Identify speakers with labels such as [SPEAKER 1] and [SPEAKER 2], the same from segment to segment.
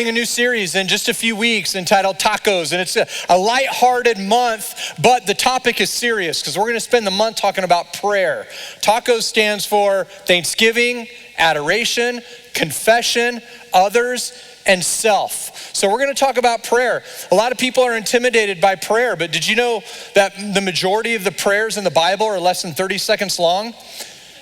[SPEAKER 1] A new series in just a few weeks entitled Tacos, and it's a lighthearted month, but the topic is serious because we're going to spend the month talking about prayer. Tacos stands for Thanksgiving, adoration, confession, others, and self. So we're going to talk about prayer. A lot of people are intimidated by prayer, but did you know that the majority of the prayers in the Bible are less than 30 seconds long?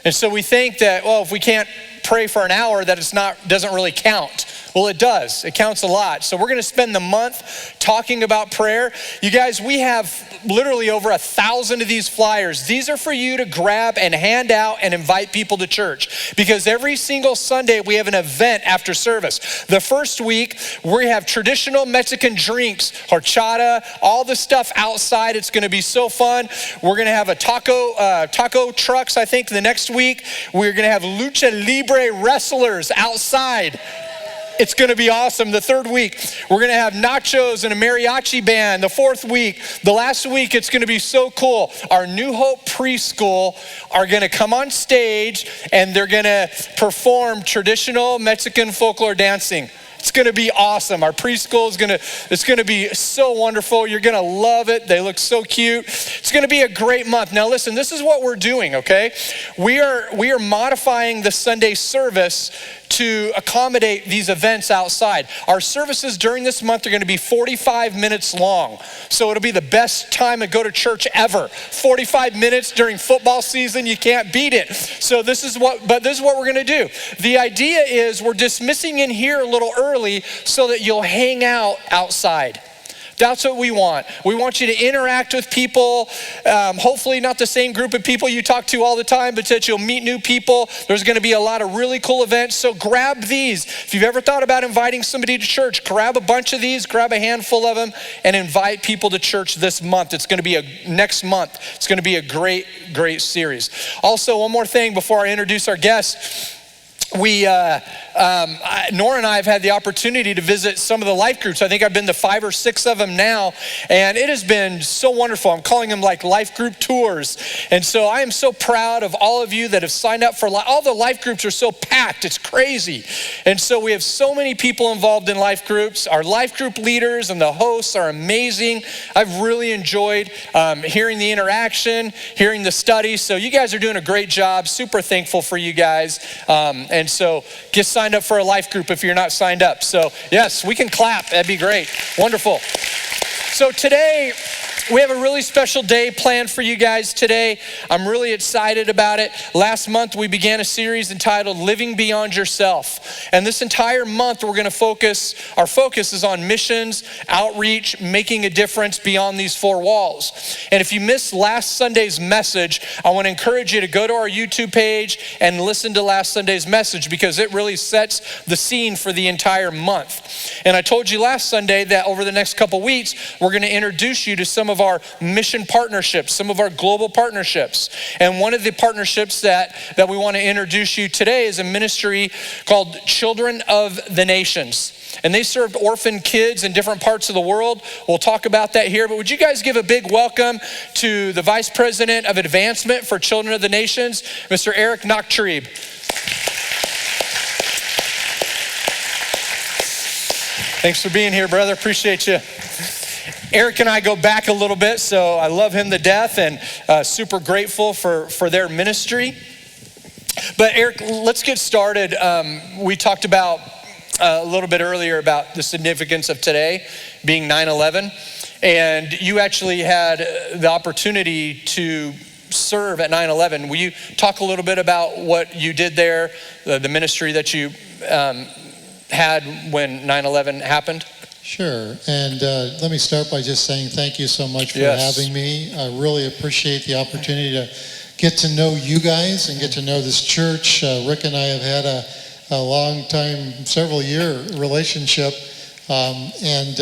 [SPEAKER 1] And so we think that, well, if we can't pray for an hour, that doesn't really count. Well, it does. It counts a lot. So we're going to spend the month talking about prayer. You guys, we have literally over 1,000 of these flyers. These are for you to grab and hand out and invite people to church. Because every single Sunday we have an event after service. The first week we have traditional Mexican drinks, horchata, all the stuff outside. It's going to be so fun. We're going to have a taco trucks, I think, the next week. We're going to have lucha libre wrestlers outside. It's going to be awesome. The third week, we're going to have nachos and a mariachi band. The fourth week, the last week, it's going to be so cool. Our New Hope preschool are going to come on stage and they're going to perform traditional Mexican folklore dancing. It's going to be awesome. Our preschool it's going to be so wonderful. You're going to love it. They look so cute. It's going to be a great month. Now listen, this is what we're doing, okay? We are modifying the Sunday service to accommodate these events outside. Our services during this month are going to be 45 minutes long. So it'll be the best time to go to church ever. 45 minutes during football season, you can't beat it. So this is what we're going to do. The idea is we're dismissing in here a little early so that you'll hang out outside. That's what we want. We want you to interact with people, hopefully not the same group of people you talk to all the time, but that you'll meet new people. There's going to be a lot of really cool events, so grab these. If you've ever thought about inviting somebody to church, grab a bunch of these, grab a handful of them, and invite people to church this month. It's going to be next month. It's going to be a great, great series. Also, one more thing before I introduce our guests. Nora and I have had the opportunity to visit some of the life groups. I think I've been to 5 or 6 of them now, and it has been so wonderful. I'm calling them like life group tours. And so I am so proud of all of you that have signed up for all the life groups are so packed. It's crazy. And so we have so many people involved in life groups. Our life group leaders and the hosts are amazing. I've really enjoyed hearing the interaction, hearing the studies. So you guys are doing a great job. Super thankful for you guys. And so get signed up for a life group if you're not signed up. So yes, we can clap. That'd be great. Wonderful. So today, we have a really special day planned for you guys today. I'm really excited about it. Last month, we began a series entitled Living Beyond Yourself. And this entire month, our focus is on missions, outreach, making a difference beyond these 4 walls. And if you missed last Sunday's message, I want to encourage you to go to our YouTube page and listen to last Sunday's message because it really sets the scene for the entire month. And I told you last Sunday that over the next couple weeks, we're going to introduce you to some of our mission partnerships, some of our global partnerships. And one of the partnerships that we want to introduce you today is a ministry called Children of the Nations. And they serve orphan kids in different parts of the world. We'll talk about that here. But would you guys give a big welcome to the Vice President of Advancement for Children of the Nations, Mr. Eric Nachtrieb. Thanks for being here, brother. Appreciate you. Eric and I go back a little bit, so I love him to death and super grateful for their ministry. But Eric, let's get started. We talked about a little bit earlier about the significance of today being 9/11, and you actually had the opportunity to serve at 9/11. Will you talk a little bit about what you did there, the ministry that you had when 9/11 happened?
[SPEAKER 2] Sure, and let me start by just saying thank you so much for having me. I really appreciate the opportunity to get to know you guys and get to know this church. Rick and I have had a long time, several year relationship and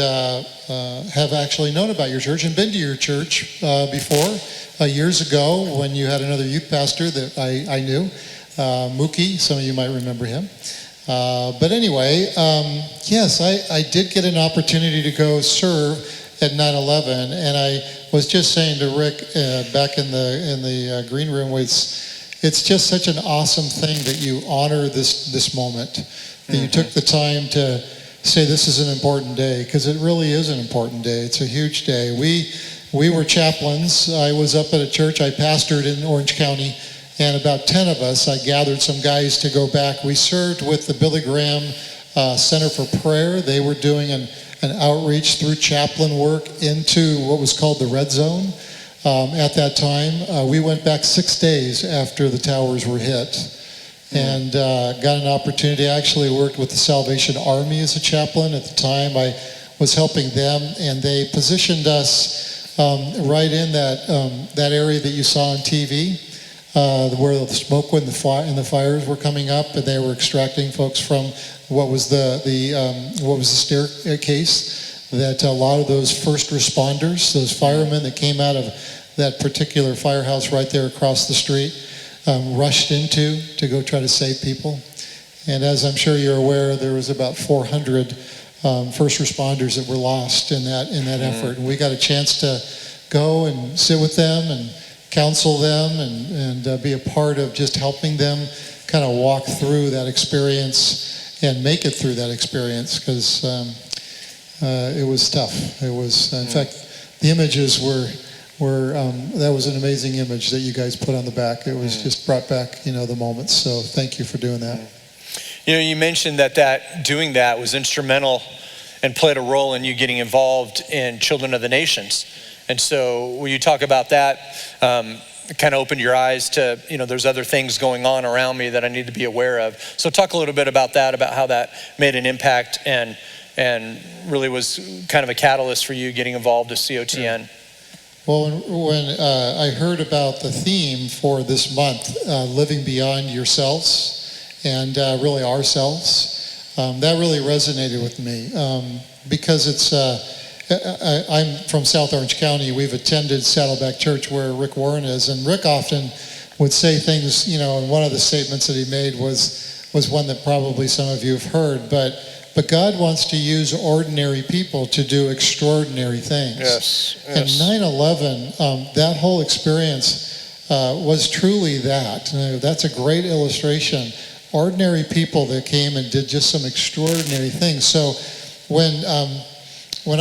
[SPEAKER 2] have actually known about your church and been to your church before, years ago when you had another youth pastor that I knew, Mookie, some of you might remember him. But anyway, yes, I did get an opportunity to go serve at 9/11, and I was just saying to Rick back in the green room, it's just such an awesome thing that you honor this moment, that you took the time say this is an important day, because it really is an important day. It's a huge day. We were chaplains. I was up at a church. I pastored in Orange County, and about 10 of us, I gathered some guys to go back. We served with the Billy Graham Center for Prayer. They were doing an outreach through chaplain work into what was called the Red Zone. At that time, we went back 6 days after the towers were hit, and got an opportunity. I actually worked with the Salvation Army as a chaplain at the time. I was helping them, and they positioned us right in that area that you saw on TV, where the smoke and the fires were coming up, and they were extracting folks from what was the staircase that a lot of those first responders, those firemen that came out of that particular firehouse right there across the street, rushed into to go try to save people. And as I'm sure you're aware, there was about 400 first responders that were lost in that effort. And we got a chance to go and sit with them and counsel them and be a part of just helping them kind of walk through that experience and make it through that experience, because it was tough. It was, in fact, the images were that was an amazing image that you guys put on the back. It was just brought back, the moments. So thank you for doing that.
[SPEAKER 1] You mentioned that doing that was instrumental and played a role in you getting involved in Children of the Nations. And so when you talk about that, it kind of opened your eyes to, there's other things going on around me that I need to be aware of. So talk a little bit about that, about how that made an impact and really was kind of a catalyst for you getting involved with COTN.
[SPEAKER 2] Yeah. Well, when I heard about the theme for this month, living beyond yourselves and really ourselves, that really resonated with me, because it's, I'm from South Orange County. We've attended Saddleback Church where Rick Warren is, and Rick often would say things, and one of the statements that he made was one that probably some of you have heard, but God wants to use ordinary people to do extraordinary things.
[SPEAKER 1] Yes.
[SPEAKER 2] And 9/11, that whole experience was truly that. That's a great illustration. Ordinary people that came and did just some extraordinary things. So when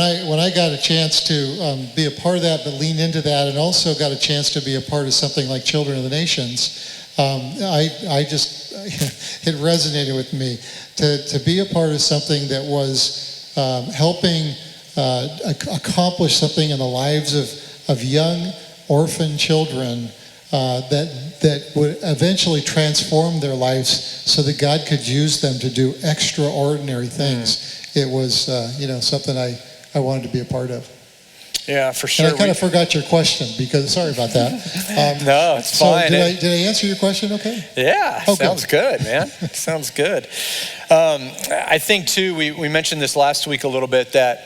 [SPEAKER 2] I got a chance to be a part of that, but lean into that, and also got a chance to be a part of something like Children of the Nations, it resonated with me to be a part of something that was helping accomplish something in the lives of young orphan children that would eventually transform their lives so that God could use them to do extraordinary things. It was something I wanted to be a part of.
[SPEAKER 1] Yeah, for sure.
[SPEAKER 2] And I kind of forgot your question, because sorry about that.
[SPEAKER 1] No, it's fine.
[SPEAKER 2] Did I answer your question okay?
[SPEAKER 1] Yeah, sounds good, man. Sounds good. I think too, we mentioned this last week a little bit, that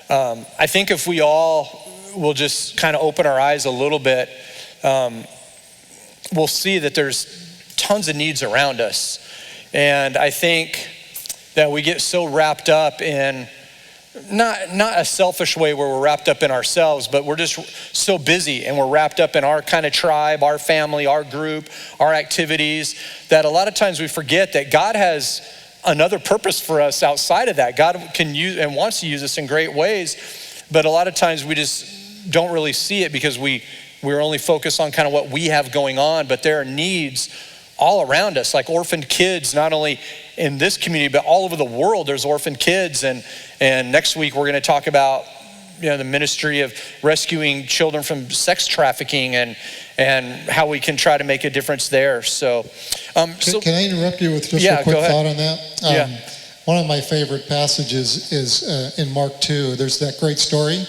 [SPEAKER 1] I think if we all will just kind of open our eyes a little bit, we'll see that there's tons of needs around us. And I think that we get so wrapped up in not a selfish way where we're wrapped up in ourselves, but we're just so busy and we're wrapped up in our kind of tribe, our family, our group, our activities, that a lot of times we forget that God has another purpose for us outside of that. God can use and wants to use us in great ways, but a lot of times we just don't really see it because we're only focused on kind of what we have going on, but there are needs all around us, like orphaned kids, not only in this community, but all over the world. There's orphaned kids. And next week, we're going to talk about, the ministry of rescuing children from sex trafficking and how we can try to make a difference there. So,
[SPEAKER 2] can I interrupt you with just a quick thought on that? One of my favorite passages is in Mark 2. There's that great story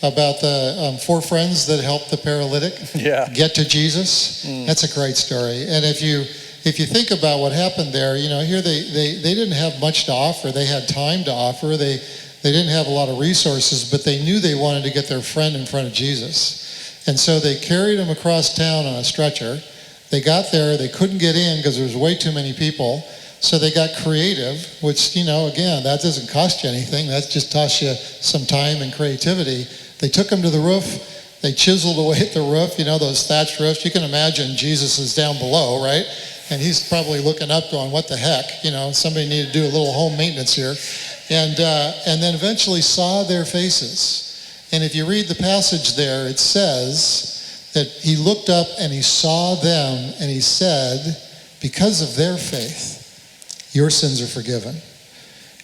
[SPEAKER 2] about the 4 friends that helped the paralytic get to Jesus. That's a great story. And if you think about what happened there, here they didn't have much to offer. They had time to offer. They didn't have a lot of resources, but they knew they wanted to get their friend in front of Jesus. And so they carried him across town on a stretcher. They got there. They couldn't get in because there was way too many people. So they got creative, which, again, that doesn't cost you anything. That just costs you some time and creativity. They took him to the roof. They chiseled away at the roof, those thatched roofs. You can imagine Jesus is down below, right? And he's probably looking up going, what the heck? Somebody needed to do a little home maintenance here. and then eventually saw their faces. And if you read the passage there, it says that he looked up and he saw them and he said, because of their faith, your sins are forgiven.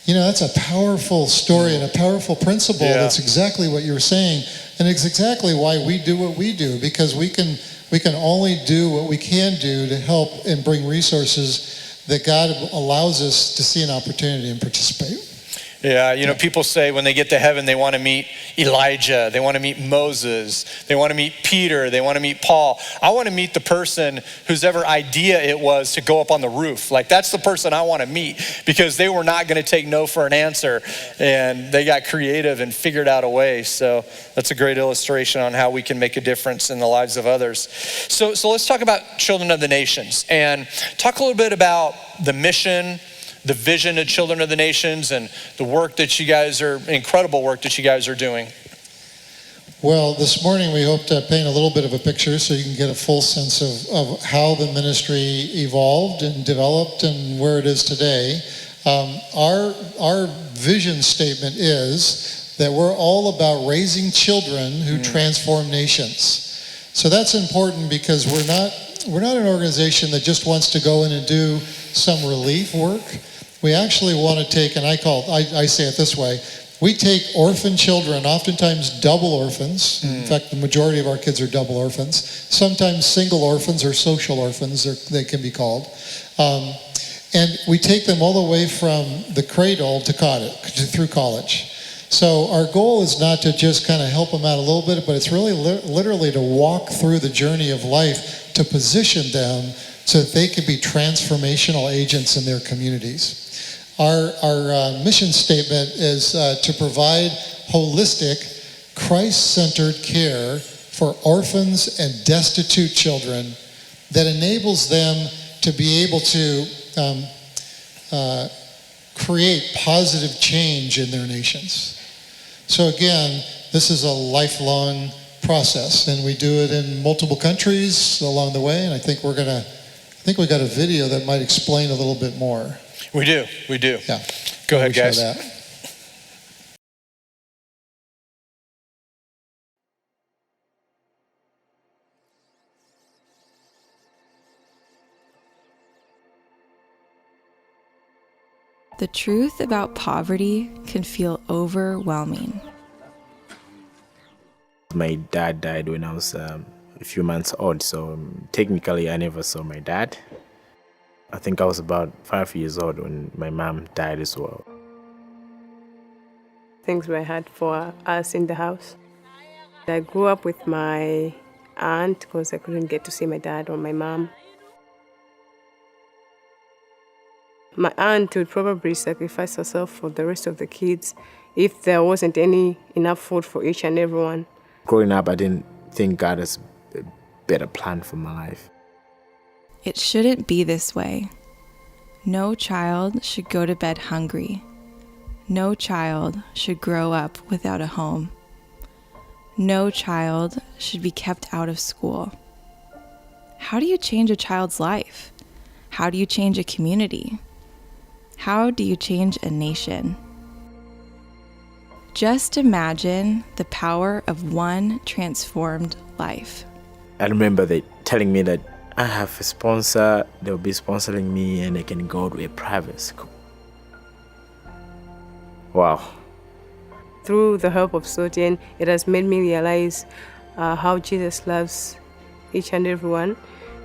[SPEAKER 2] You know, that's a powerful story and a powerful principle.
[SPEAKER 1] Yeah.
[SPEAKER 2] That's exactly what you were saying. And it's exactly why we do what we do, because we can only do what we can do to help and bring resources that God allows us to see an opportunity and participate.
[SPEAKER 1] Yeah, you know, people say when they get to heaven, they want to meet Elijah, they want to meet Moses, they want to meet Peter, they want to meet Paul. I want to meet the person whose ever idea it was to go up on the roof. Like, that's the person I want to meet, because they were not going to take no for an answer, and they got creative and figured out a way. So that's a great illustration on how we can make a difference in the lives of others. So let's talk about Children of the Nations and talk a little bit about the mission, the vision of Children of the Nations, and the work that you guys incredible work that you guys are doing.
[SPEAKER 2] Well, this morning we hope to paint a little bit of a picture so you can get a full sense of how the ministry evolved and developed and where it is today. Our vision statement is that we're all about raising children who transform nations. So that's important, because we're not an organization that just wants to go in and do some relief work. We actually want to take, and I say it this way, we take orphan children, oftentimes double orphans. In fact, the majority of our kids are double orphans. Sometimes single orphans or social orphans, they can be called. And we take them all the way from the cradle to through college. So our goal is not to just kind of help them out a little bit, but it's really literally to walk through the journey of life to position them so that they can be transformational agents in their communities. Our mission statement is to provide holistic, Christ-centered care for orphans and destitute children that enables them to be able to create positive change in their nations. So again, this is a lifelong process, and we do it in multiple countries along the way, and I think we got a video that might explain a little bit more.
[SPEAKER 1] We do.
[SPEAKER 2] Yeah.
[SPEAKER 1] Go ahead, guys.
[SPEAKER 3] The truth about poverty can feel overwhelming.
[SPEAKER 4] My dad died when I was a few months old, so technically I never saw my dad. I think I was about 5 years old when my mom died as well.
[SPEAKER 5] Things were hard for us in the house. I grew up with my aunt because I couldn't get to see my dad or my mom. My aunt would probably sacrifice herself for the rest of the kids if there wasn't enough food for each and everyone.
[SPEAKER 4] Growing up, I didn't think God has a better plan for my life.
[SPEAKER 3] It shouldn't be this way. No child should go to bed hungry. No child should grow up without a home. No child should be kept out of school. How do you change a child's life? How do you change a community? How do you change a nation? Just imagine the power of one transformed life.
[SPEAKER 4] I remember they telling me that I have a sponsor, they'll be sponsoring me, and I can go to a private school. Wow.
[SPEAKER 5] Through the help of COTN, it has made me realize how Jesus loves each and everyone,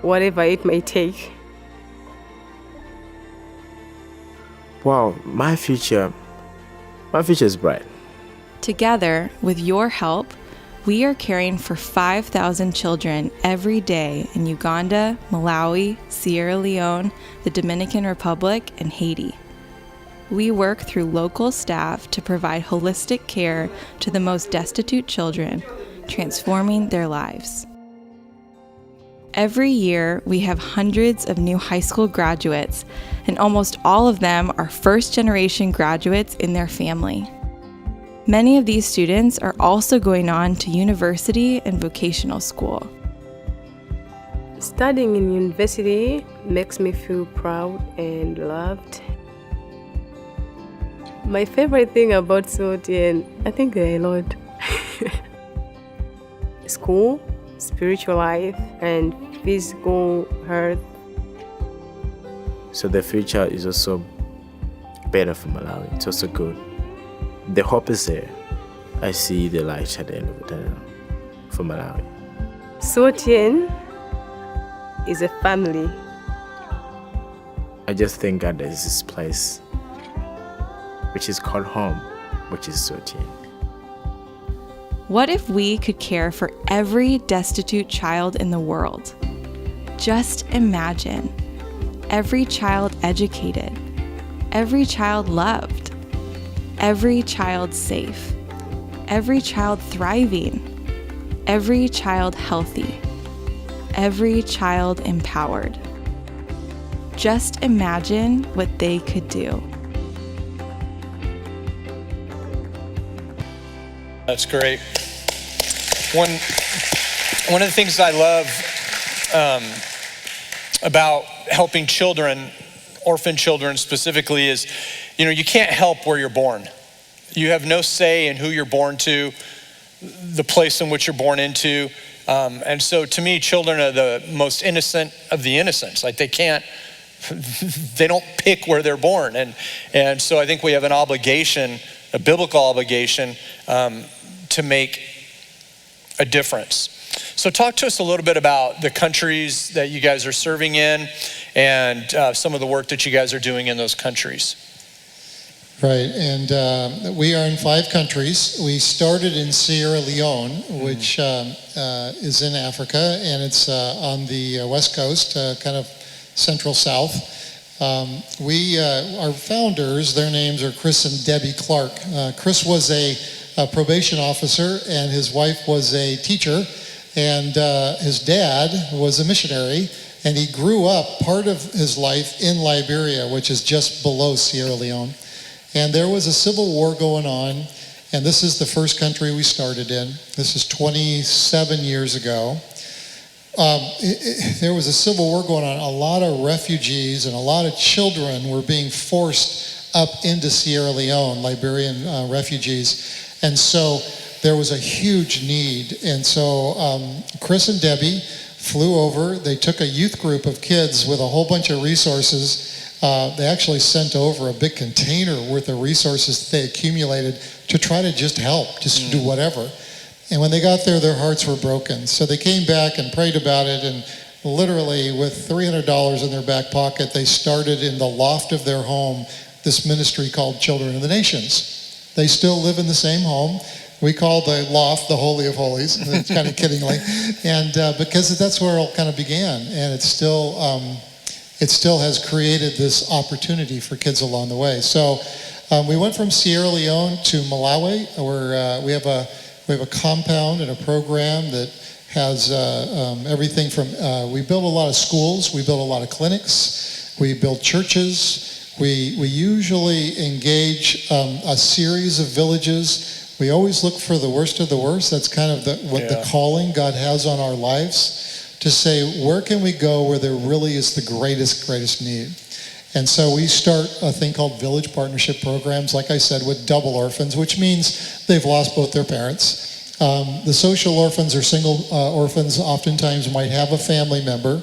[SPEAKER 5] whatever it may take.
[SPEAKER 4] Wow, my future is bright.
[SPEAKER 3] Together, with your help, we are caring for 5,000 children every day in Uganda, Malawi, Sierra Leone, the Dominican Republic, and Haiti. We work through local staff to provide holistic care to the most destitute children, transforming their lives. Every year, we have hundreds of new high school graduates, and almost all of them are first-generation graduates in their family. Many of these students are also going on to university and vocational school.
[SPEAKER 5] Studying in university makes me feel proud and loved. My favorite thing about COTN, I think there are a lot. School, spiritual life, and physical health.
[SPEAKER 4] So the future is also better for Malawi. It's also good. The hope is there. I see the light at the end of the tunnel for Malawi.
[SPEAKER 5] COTN is a family.
[SPEAKER 4] I just thank God there's this place which is called home, which is COTN.
[SPEAKER 3] What if we could care for every destitute child in the world? Just imagine. Every child educated. Every child loved. Every child safe. Every child thriving. Every child healthy. Every child empowered. Just imagine what they could do.
[SPEAKER 1] That's great. One of the things I love about helping children, orphan children specifically, is, you can't help where you're born. You have no say in who you're born to, the place in which you're born into. And so to me, children are the most innocent of the innocents. Like they don't pick where they're born. And so I think we have an obligation, a biblical obligation, to make a difference. So talk to us a little bit about the countries that you guys are serving in and some of the work that you guys are doing in those countries.
[SPEAKER 2] Right, and we are in 5 countries. We started in Sierra Leone, which is in Africa, and it's on the west coast, kind of central south. Our founders, their names are Chris and Debbie Clark. Chris was a probation officer, and his wife was a teacher, and his dad was a missionary, and he grew up part of his life in Liberia, which is just below Sierra Leone. And there was a civil war going on, and this is the first country we started in. This is 27 years ago. There was a civil war going on. A lot of refugees and a lot of children were being forced up into Sierra Leone, Liberian refugees. And so there was a huge need. And so Chris and Debbie flew over. They took a youth group of kids with a whole bunch of resources. They actually sent over a big container worth of resources that they accumulated to try to just help, just to do whatever. And when they got there, their hearts were broken. So they came back and prayed about it, and literally with $300 in their back pocket, they started in the loft of their home this ministry called Children of the Nations. They still live in the same home. We call the loft the Holy of Holies, kind of kiddingly, and because that's where it all kind of began, and it still has created this opportunity for kids along the way. So we went from Sierra Leone to Malawi, where we have a compound and a program that has everything from, we build a lot of schools, we build a lot of clinics, we build churches, we usually engage a series of villages. We always look for the worst of the worst. That's kind of the calling God has on our lives, to say, where can we go where there really is the greatest need? And so we start a thing called Village Partnership Programs, like I said, with double orphans, which means they've lost both their parents. The social orphans or single orphans oftentimes might have a family member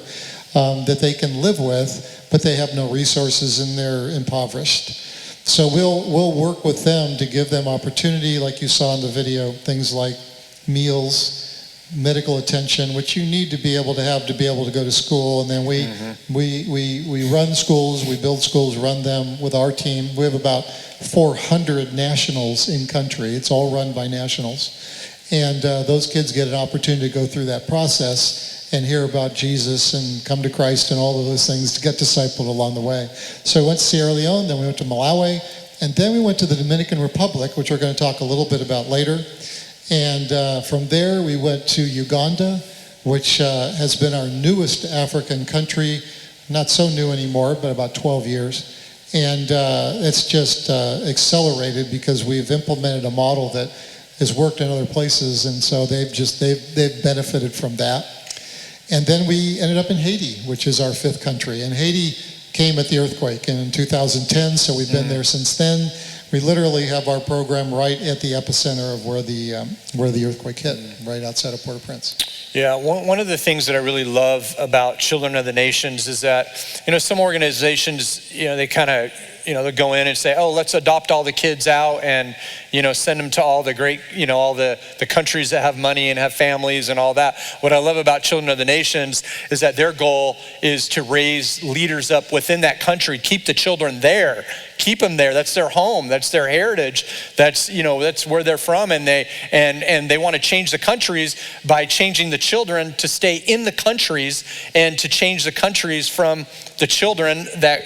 [SPEAKER 2] that they can live with, but they have no resources and they're impoverished. So we'll work with them to give them opportunity, like you saw in the video, things like meals, medical attention, which you need to be able to have to be able to go to school. And then we run schools, we build schools, run them with our team. We have about 400 nationals in country. It's all run by nationals. And those kids get an opportunity to go through that process and hear about Jesus and come to Christ and all of those things, to get discipled along the way. So we went to Sierra Leone, then we went to Malawi, and then we went to the Dominican Republic, which we're going to talk a little bit about later. And from there, we went to Uganda, which has been our newest African country. Not so new anymore, but about 12 years. And it's just accelerated because we've implemented a model that has worked in other places. And so they've benefited from that. And then we ended up in Haiti, which is our 5th country. And Haiti came at the earthquake in 2010, so we've been there since then. We literally have our program right at the epicenter of where the earthquake hit, right outside of Port-au-Prince.
[SPEAKER 1] Yeah, one of the things that I really love about Children of the Nations is that, some organizations, they kind of, they'll go in and say, oh, let's adopt all the kids out and, send them to all the great, all the countries that have money and have families and all that. What I love about Children of the Nations is that their goal is to raise leaders up within that country, keep the children there, keep them there. That's their home. That's their heritage. That's, that's where they're from. And they want to change the countries by changing the children to stay in the countries and to change the countries from the children that,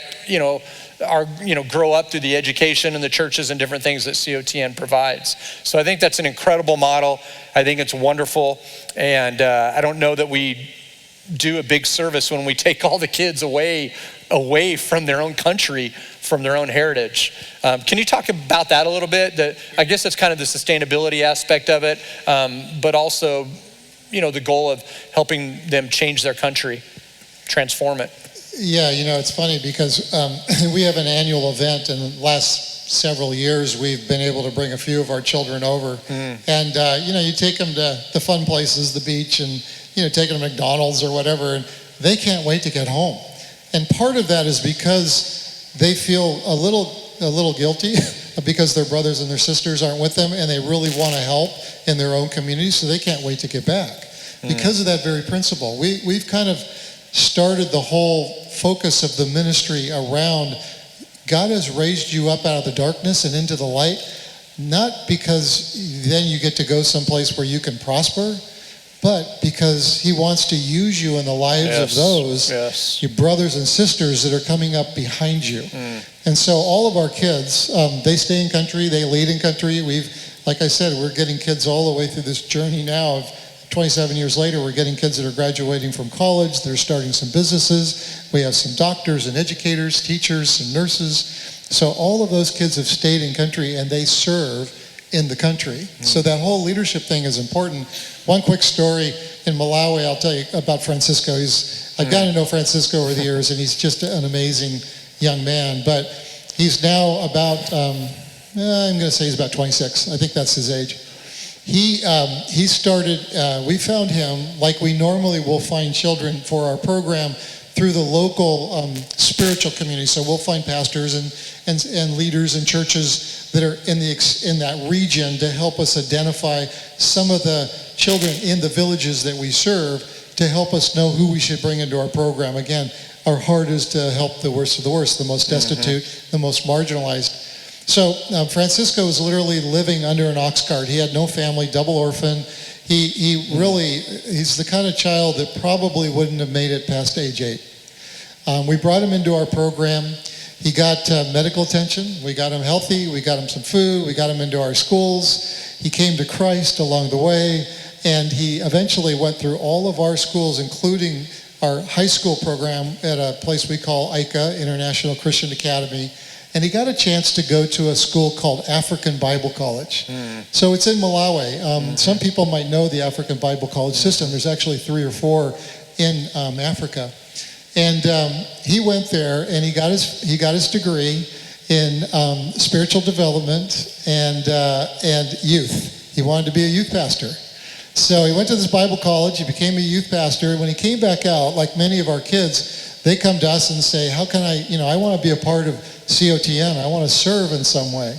[SPEAKER 1] are, grow up through the education and the churches and different things that COTN provides. So I think that's an incredible model. I think it's wonderful. And I don't know that we do a big service when we take all the kids away from their own country, from their own heritage. Can you talk about that a little bit? I guess that's kind of the sustainability aspect of it, but also, the goal of helping them change their country, transform it.
[SPEAKER 2] Yeah, it's funny because we have an annual event, and the last several years we've been able to bring a few of our children over. And, you take them to the fun places, the beach, and, take them to McDonald's or whatever, and they can't wait to get home. And part of that is because they feel a little guilty because their brothers and their sisters aren't with them, and they really want to help in their own community, so they can't wait to get back. Because of that very principle, we've kind of started the whole focus of the ministry around God has raised you up out of the darkness and into the light, not because then you get to go someplace where you can prosper, but because he wants to use you in the lives of those, your brothers and sisters that are coming up behind you. And so all of our kids, they stay in country, they lead in country. Like I said, we're getting kids all the way through this journey now of 27 years later, we're getting kids that are graduating from college, they're starting some businesses. We have some doctors and educators, teachers and nurses. So all of those kids have stayed in country and they serve in the country. So that whole leadership thing is important. One quick story in Malawi, I'll tell you about Francisco. I've gotten to know Francisco over the years, and he's just an amazing young man. But he's now about, I'm going to say he's about 26. I think that's his age. He started, we found him like we normally will find children for our program through the local spiritual community. So we'll find pastors and leaders and churches that are in that region to help us identify some of the children in the villages that we serve to help us know who we should bring into our program. Again, our heart is to help the worst of the worst, the most destitute, the most marginalized. So Francisco was literally living under an ox cart. He had no family, double orphan. He's the kind of child that probably wouldn't have made it past age 8. We brought him into our program. He got medical attention. We got him healthy. We got him some food. We got him into our schools. He came to Christ along the way, and he eventually went through all of our schools, including our high school program at a place we call ICA, International Christian Academy. And he got a chance to go to a school called African Bible College. So it's in Malawi. Some people might know the African Bible College system. There's actually 3 or 4 in Africa. And he went there and he got his degree in spiritual development and youth. He wanted to be a youth pastor. So he went to this Bible college, he became a youth pastor. When he came back out, like many of our kids, they come to us and say, how can I want to be a part of COTN, I want to serve in some way.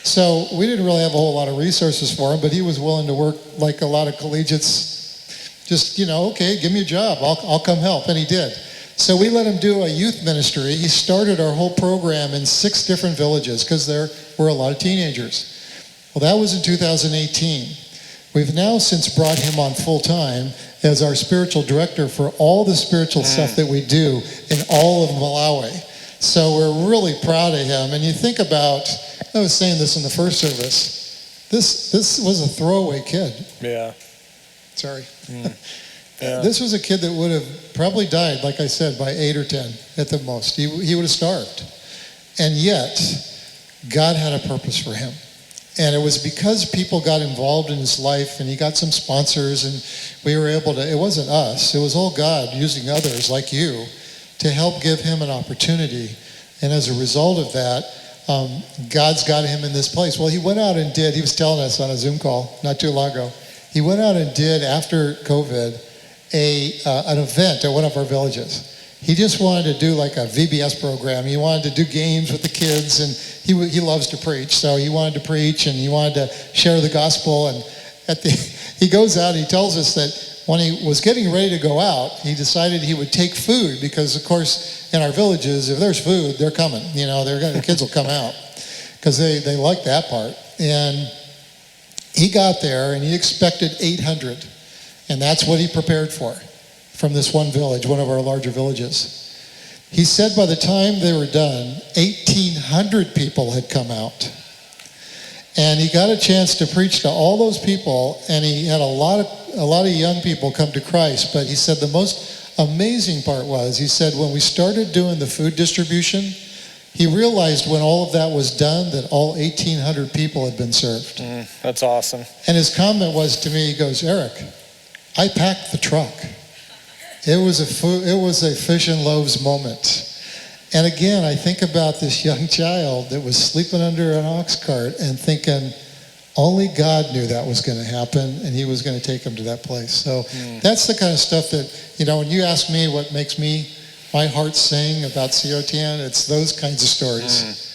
[SPEAKER 2] So we didn't really have a whole lot of resources for him, but he was willing to work like a lot of collegians, just, okay, give me a job, I'll come help, and he did. So we let him do a youth ministry. He started our whole program in 6 different villages because there were a lot of teenagers. Well, that was in 2018. We've now since brought him on full time as our spiritual director for all the spiritual stuff that we do in all of Malawi. So we're really proud of him. And you think about, I was saying this in the first service, this was a throwaway kid.
[SPEAKER 1] Yeah.
[SPEAKER 2] Sorry. Yeah. This was a kid that would have probably died, like I said, by 8 or 10 at the most. He would have starved. And yet, God had a purpose for him. And it was because people got involved in his life and he got some sponsors and we were able to, it wasn't us, it was all God using others like you to help give him an opportunity. And as a result of that, God's got him in this place. Well, he went out and he was telling us on a Zoom call not too long ago, he went out and did, after COVID, an event at one of our villages. He just wanted to do like a VBS program. He wanted to do games with the kids, and he loves to preach. So he wanted to preach, and he wanted to share the gospel. And he goes out, he tells us that when he was getting ready to go out, he decided he would take food because, of course, in our villages, if there's food, they're coming. The kids will come out because they like that part. And he got there, and he expected 800, and that's what he prepared for from this one village, one of our larger villages. He said by the time they were done, 1,800 people had come out. And he got a chance to preach to all those people, and he had a lot of young people come to Christ. But he said the most amazing part was, he said when we started doing the food distribution, he realized when all of that was done that all 1,800 people had been served.
[SPEAKER 1] That's awesome.
[SPEAKER 2] And his comment was to me, he goes, Eric, I packed the truck. It was a fish and loaves moment. And again, I think about this young child that was sleeping under an ox cart and thinking, only God knew that was going to happen, and he was going to take him to that place. So that's the kind of stuff that, when you ask me what makes my heart sing about COTN, it's those kinds of stories.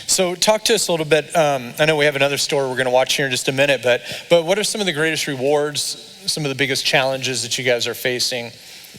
[SPEAKER 1] So talk to us a little bit. I know we have another story we're going to watch here in just a minute, but what are some of the greatest rewards, some of the biggest challenges that you guys are facing?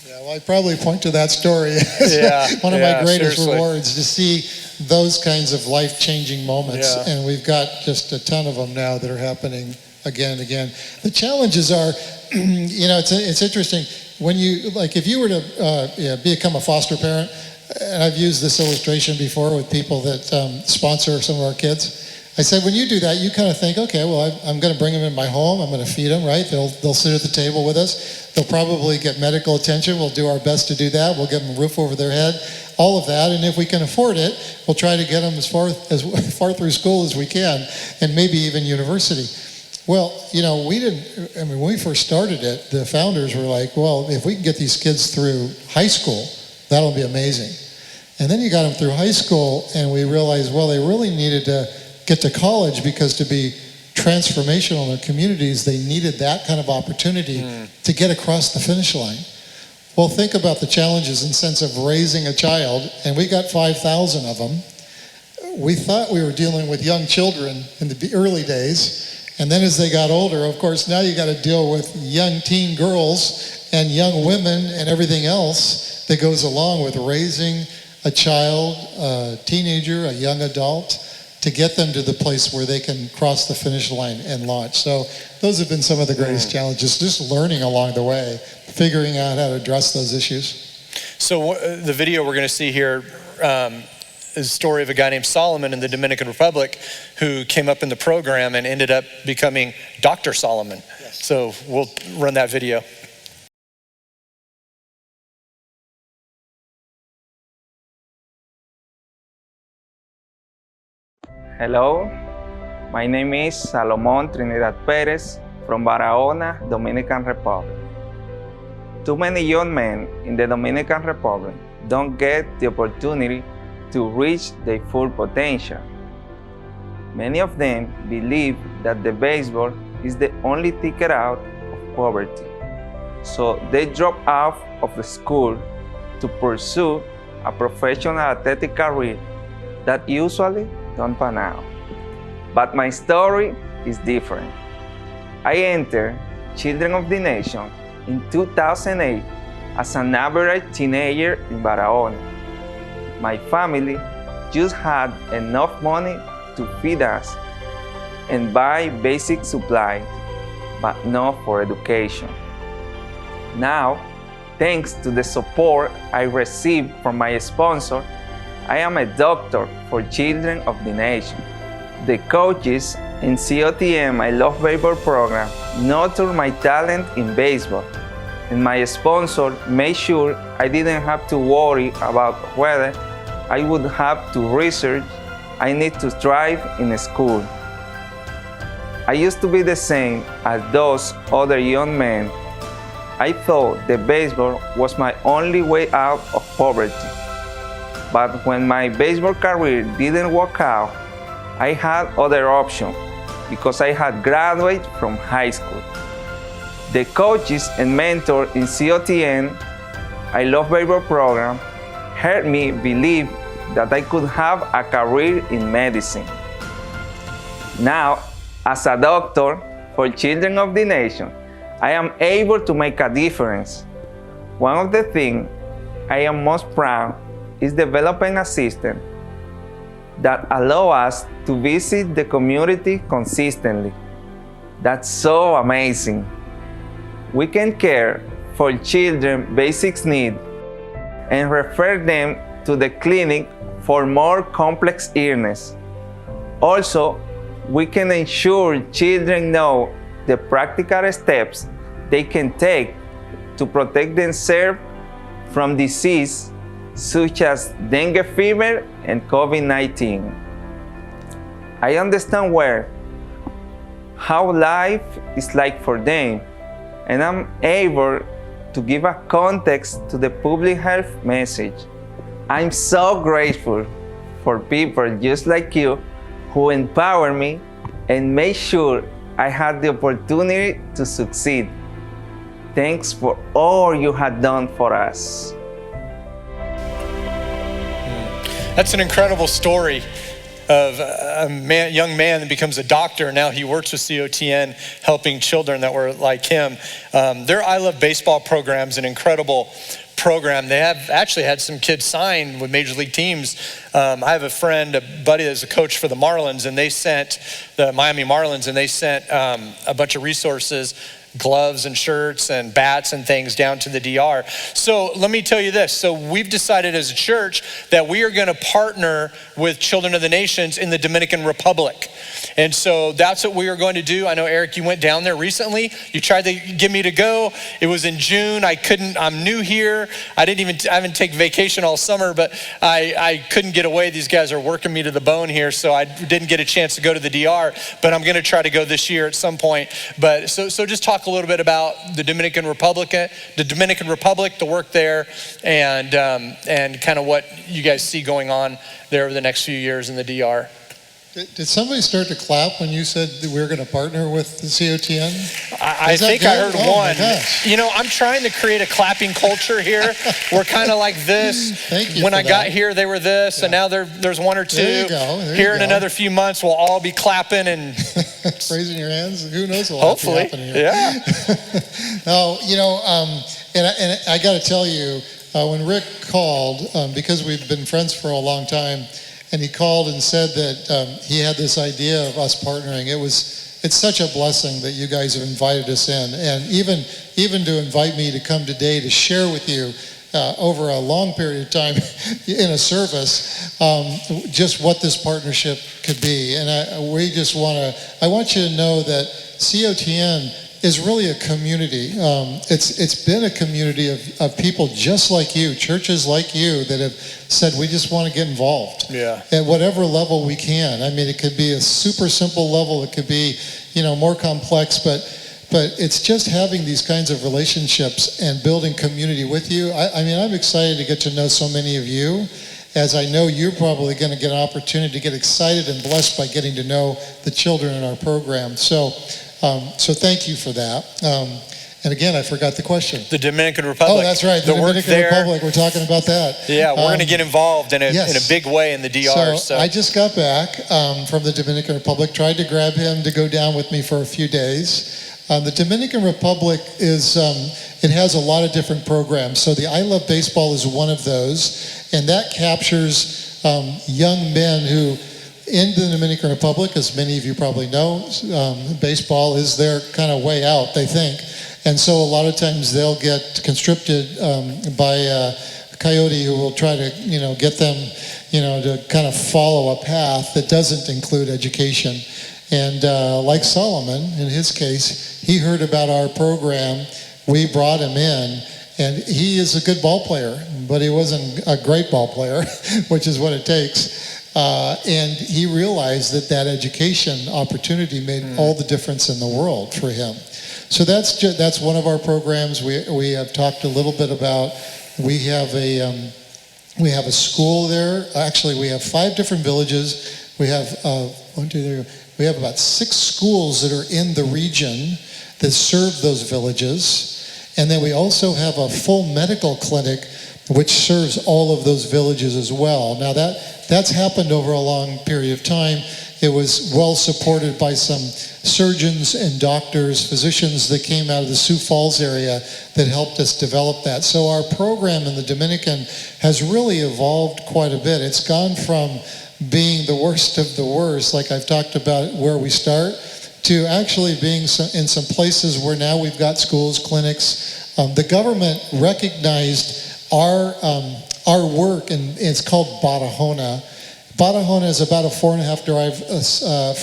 [SPEAKER 2] Yeah, well, I'd probably point to that story as one of my greatest rewards, to see those kinds of life-changing moments. Yeah. And we've got just a ton of them now that are happening again and again. The challenges are, it's interesting. When if you were to become a foster parent, and I've used this illustration before with people that sponsor some of our kids. I said, when you do that, you kind of think, okay, well, I'm going to bring them in my home. I'm going to feed them, right? They'll sit at the table with us. They'll probably get medical attention. We'll do our best to do that. We'll give them a roof over their head, all of that. And if we can afford it, we'll try to get them as far through school as we can, and maybe even university. Well, when we first started it, the founders were like, well, if we can get these kids through high school, that'll be amazing. And then you got them through high school, and we realized, well, they really needed to get to college, because to be transformational in their communities, they needed that kind of opportunity to get across the finish line. Well, think about the challenges in the sense of raising a child, and we got 5,000 of them. We thought we were dealing with young children in the early days, and then as they got older, of course, now you got to deal with young teen girls and young women and everything else that goes along with raising a child, a teenager, a young adult, to get them to the place where they can cross the finish line and launch. So those have been some of the greatest challenges, just learning along the way, figuring out how to address those issues.
[SPEAKER 1] So the video we're going to see here is a story of a guy named Solomon in the Dominican Republic who came up in the program and ended up becoming Dr. Solomon. Yes. So we'll run that video.
[SPEAKER 6] Hello, my name is Salomon Trinidad Perez from Barahona, Dominican Republic. Too many young men in the Dominican Republic don't get the opportunity to reach their full potential. Many of them believe that the baseball is the only ticket out of poverty, so they drop out of the school to pursue a professional athletic career that usually don't pan out. But my story is different. I entered Children of the Nation in 2008 as an average teenager in Barahona. My family just had enough money to feed us and buy basic supplies, but not for education. Now, thanks to the support I received from my sponsor, I am a doctor for Children of the Nation. The coaches in COTN I Love Baseball program nurtured my talent in baseball, and my sponsor made sure I didn't have to worry about whether I would have to research I need to thrive in school. I used to be the same as those other young men. I thought the baseball was my only way out of poverty. But when my baseball career didn't work out, I had other options because I had graduated from high school. The coaches and mentors in COTN, I Love Baseball program, helped me believe that I could have a career in medicine. Now, as a doctor for children of the nation, I am able to make a difference. One of the things I am most proud is developing a system that allows us to visit the community consistently. That's so amazing. We can care for children's basic needs and refer them to the clinic for more complex illness. Also, we can ensure children know the practical steps they can take to protect themselves from disease such as dengue fever and COVID-19. I understand how life is like for them, and I'm able to give a context to the public health message. I'm so grateful for people just like you who empower me and make sure I had the opportunity to succeed. Thanks for all you have done for us.
[SPEAKER 1] That's an incredible story of a young man that becomes a doctor. Now he works with COTN, helping children that were like him. Their I Love Baseball program is an incredible program. They have actually had some kids sign with major league teams. I have a friend, a buddy that's a coach for the Marlins, and they sent the Miami Marlins, and they sent a bunch of resources, gloves and shirts and bats and things down to the DR. So let me tell you this. So we've decided as a church that we are going to partner with Children of the Nations in the Dominican Republic. And so that's what we are going to do. I know, Eric, you went down there recently. You tried to get me to go. It was in June. I'm new here. I haven't taken vacation all summer, but I couldn't get away. These guys are working me to the bone here. So I didn't get a chance to go to the DR, but I'm going to try to go this year at some point. But so just talk a little bit about the Dominican Republic, the work there, and kind of what you guys see going on there over the next few years in the DR.
[SPEAKER 2] Did somebody start to clap when you said that we were going to partner with the COTN?
[SPEAKER 1] I think I heard one. You know, I'm trying to create a clapping culture here. We're kind of like this.
[SPEAKER 2] Thank you.
[SPEAKER 1] When I got here, they were this, and now there's one or two.
[SPEAKER 2] There you go.
[SPEAKER 1] Here in another few months, we'll all be clapping and
[SPEAKER 2] raising your hands. Who knows what
[SPEAKER 1] hopefully
[SPEAKER 2] will happen here?
[SPEAKER 1] Yeah.
[SPEAKER 2] No, you know, and I got to tell you, when Rick called, because we've been friends for a long time, and he called and said that he had this idea of us partnering. It's such a blessing that you guys have invited us in, and even to invite me to come today to share with you over a long period of time in a service, just what this partnership could be. And I want you to know that COTN is really a community. It's been a community of people just like you, churches like you, that have said, we just want to get involved.
[SPEAKER 1] Yeah.
[SPEAKER 2] At whatever level we can. I mean, it could be a super simple level, it could be, more complex, but it's just having these kinds of relationships and building community with you. I mean, I'm excited to get to know so many of you, as I know you're probably going to get an opportunity to get excited and blessed by getting to know the children in our program. So thank you for that. And again, I forgot the question.
[SPEAKER 1] The Dominican Republic.
[SPEAKER 2] Oh, that's right. The Dominican Republic. We're talking about that.
[SPEAKER 1] Yeah, we're going to get involved in a big way in the DR.
[SPEAKER 2] So I just got back from the Dominican Republic, tried to grab him to go down with me for a few days. The Dominican Republic it has a lot of different programs. So the I Love Baseball is one of those, and that captures young men who, in the Dominican Republic, as many of you probably know, baseball is their kind of way out, they think. And so a lot of times they'll get conscripted by a coyote who will try to, get them, to kind of follow a path that doesn't include education. And like Solomon, in his case, he heard about our program. We brought him in, and he is a good ball player, but he wasn't a great ball player, which is what it takes. And he realized that education opportunity made all the difference in the world for him. So that's one of our programs we have talked a little bit about. We have We have a school there. Actually, we have 5 different villages. We have we have about 6 schools that are in the region that serve those villages. And then we also have a full medical clinic which serves all of those villages as well. Now that's happened over a long period of time. It was well supported by some surgeons and doctors, physicians that came out of the Sioux Falls area that helped us develop that. So our program in the Dominican has really evolved quite a bit. It's gone from being the worst of the worst, like I've talked about where we start, to actually being in some places where now we've got schools, clinics. The government recognized our work, and it's called Barahona. Barahona is about a 4.5 drive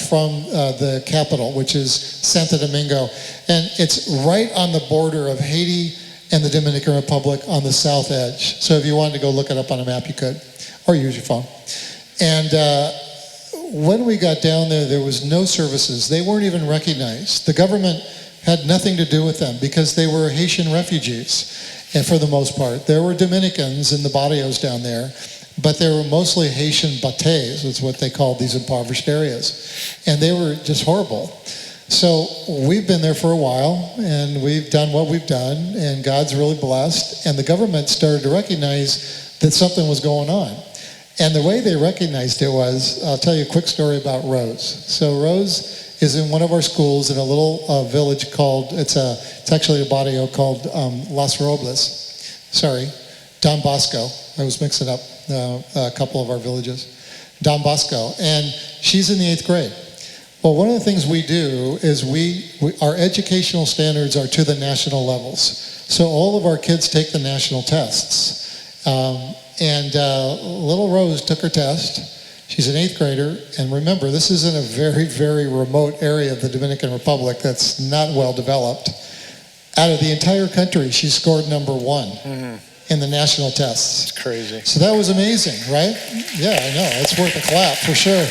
[SPEAKER 2] from the capital, which is Santo Domingo. And it's right on the border of Haiti and the Dominican Republic on the south edge. So if you wanted to go look it up on a map, you could, or use your phone. And when we got down there was no services. They weren't even recognized. The government had nothing to do with them because they were Haitian refugees, and for the most part. There were Dominicans in the barrios down there, but they were mostly Haitian batés, is what they called these impoverished areas. And they were just horrible. So we've been there for a while, and we've done what we've done, and God's really blessed. And the government started to recognize that something was going on. And the way they recognized it was, I'll tell you a quick story about Rose. So Rose is in one of our schools in a little village called, it's actually a barrio called Las Robles. Sorry, Don Bosco. I was mixing up a couple of our villages. Don Bosco. And she's in the 8th grade. Well, one of the things we do is our educational standards are to the national levels. So all of our kids take the national tests. And little Rose took her test. She's an 8th grader. And remember, this is in a very, very remote area of the Dominican Republic that's not well developed. Out of the entire country, she scored number 1 in the national tests.
[SPEAKER 1] It's crazy.
[SPEAKER 2] So that was amazing, right? Yeah, I know. It's worth a clap for sure.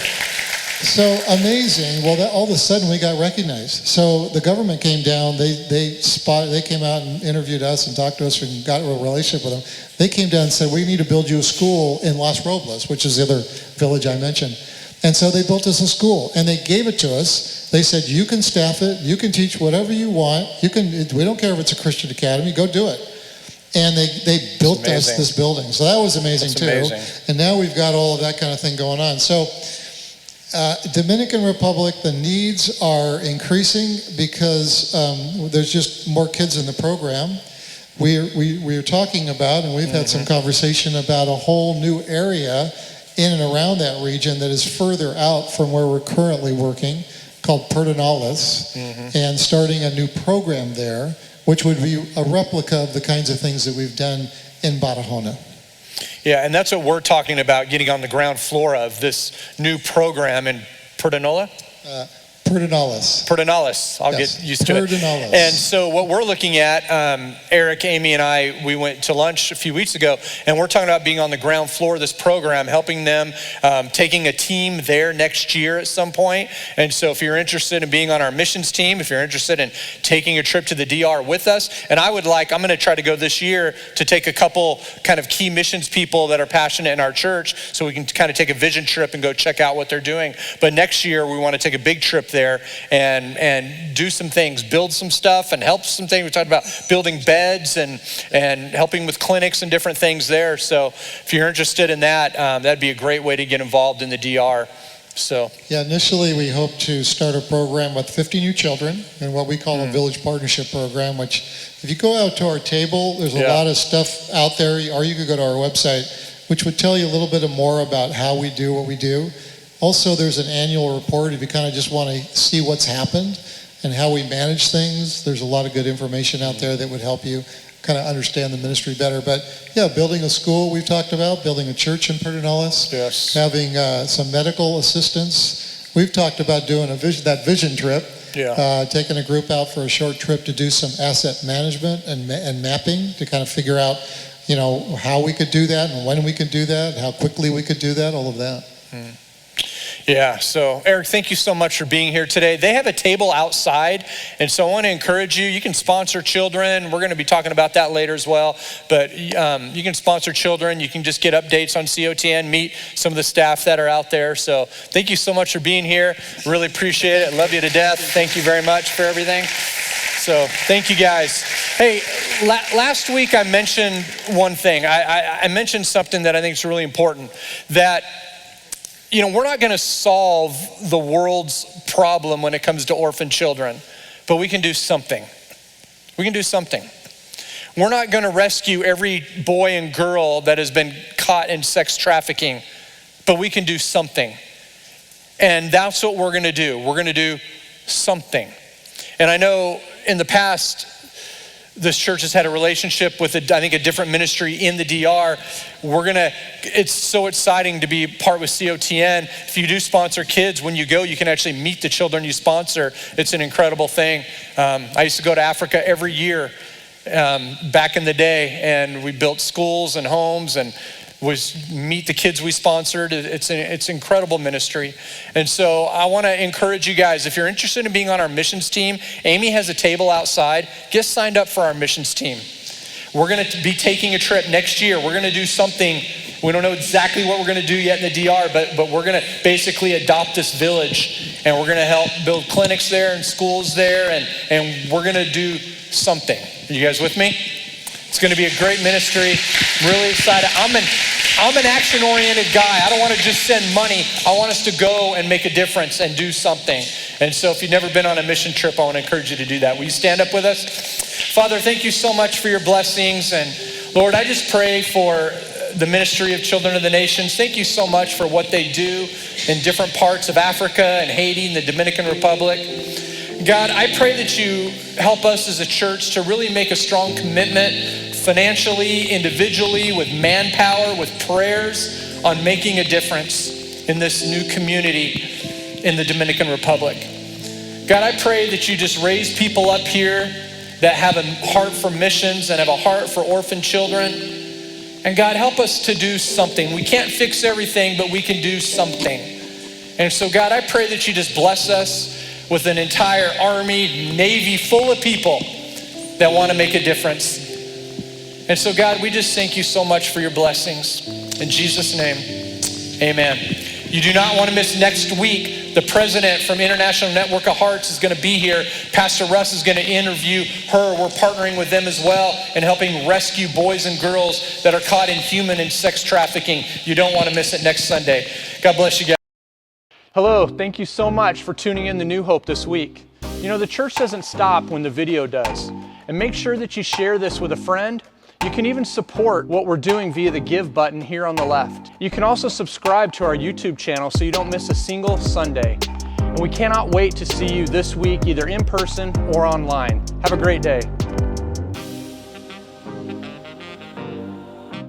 [SPEAKER 2] So amazing. Well, all of a sudden we got recognized. So the government came down. They came out and interviewed us and talked to us and got a relationship with them. They came down and said, we need to build you a school in Las Robles, which is the other village I mentioned. And so they built us a school, and they gave it to us. They said, you can staff it. You can teach whatever you want. We don't care if it's a Christian academy. Go do it. And they built us this building. So that was amazing too. Amazing. And now we've got all of that kind of thing going on. So Dominican Republic, the needs are increasing because there's just more kids in the program. We're talking about, and we've had some conversation about a whole new area in and around that region that is further out from where we're currently working, called Pedernales, and starting a new program there, which would be a replica of the kinds of things that we've done in Barahona.
[SPEAKER 1] Yeah, and that's what we're talking about, getting on the ground floor of this new program in Pedernales. Pedernales. I'll get used to it. And so what we're looking at, Eric, Amy, and I, we went to lunch a few weeks ago, and we're talking about being on the ground floor of this program, helping them, taking a team there next year at some point. And so if you're interested in being on our missions team, if you're interested in taking a trip to the DR with us, and I'm going to try to go this year to take a couple kind of key missions people that are passionate in our church so we can kind of take a vision trip and go check out what they're doing. But next year, we want to take a big trip there and do some things, build some stuff and help some things. We talked about building beds and helping with clinics and different things there. So if you're interested in that, that'd be a great way to get involved in the DR. So
[SPEAKER 2] yeah, initially we hope to start a program with 50 new children in what we call a village partnership program, which if you go out to our table, there's a lot of stuff out there, or you could go to our website, which would tell you a little bit more about how we do what we do. Also, there's an annual report if you kind of just want to see what's happened and how we manage things. There's a lot of good information out there that would help you kind of understand the ministry better. But yeah, building a school we've talked about, building a church in Pedernales, having some medical assistance. We've talked about doing that vision trip, taking a group out for a short trip to do some asset management and mapping to kind of figure out, how we could do that and when we could do that, how quickly we could do that, all of that.
[SPEAKER 1] Yeah, so Eric, thank you so much for being here today. They have a table outside, and so I want to encourage you. You can sponsor children. We're going to be talking about that later as well, but you can sponsor children. You can just get updates on COTN, meet some of the staff that are out there. So thank you so much for being here. Really appreciate it. Love you to death. Thank you very much for everything. So thank you guys. Hey, last week I mentioned one thing. I mentioned something that I think is really important, that we're not going to solve the world's problem when it comes to orphan children, but we can do something. We can do something. We're not going to rescue every boy and girl that has been caught in sex trafficking, but we can do something. And that's what we're going to do. We're going to do something. And I know in the past, this church has had a relationship with, I think, a different ministry in the DR. It's so exciting to be part with COTN. If you do sponsor kids, when you go, you can actually meet the children you sponsor. It's an incredible thing. I used to go to Africa every year back in the day, and we built schools and homes and meet the kids we sponsored. It's an incredible ministry. And so I want to encourage you guys, if you're interested in being on our missions team, Amy has a table outside. Get signed up for our missions team. We're going to be taking a trip next year. We're going to do something. We don't know exactly what we're going to do yet in the DR, but we're going to basically adopt this village, and we're going to help build clinics there and schools there, and we're going to do something. Are you guys with me? It's going to be a great ministry. I'm really excited. I'm an action-oriented guy. I don't want to just send money. I want us to go and make a difference and do something. And so if you've never been on a mission trip, I want to encourage you to do that. Will you stand up with us? Father, thank you so much for your blessings. And Lord, I just pray for the ministry of Children of the Nations. Thank you so much for what they do in different parts of Africa and Haiti and the Dominican Republic. God, I pray that you help us as a church to really make a strong commitment financially, individually, with manpower, with prayers, on making a difference in this new community in the Dominican Republic. God, I pray that you just raise people up here that have a heart for missions and have a heart for orphan children. And God, help us to do something. We can't fix everything, but we can do something. And so God, I pray that you just bless us with an entire army, navy full of people that want to make a difference. And so God, we just thank you so much for your blessings. In Jesus' name, amen. You do not want to miss next week. The president from International Network of Hearts is going to be here. Pastor Russ is going to interview her. We're partnering with them as well and helping rescue boys and girls that are caught in human and sex trafficking. You don't want to miss it next Sunday. God bless you guys. Hello, thank you so much for tuning in to New Hope this week. The church doesn't stop when the video does. And make sure that you share this with a friend. You can even support what we're doing via the Give button here on the left. You can also subscribe to our YouTube channel so you don't miss a single Sunday. And we cannot wait to see you this week, either in person or online. Have a great day.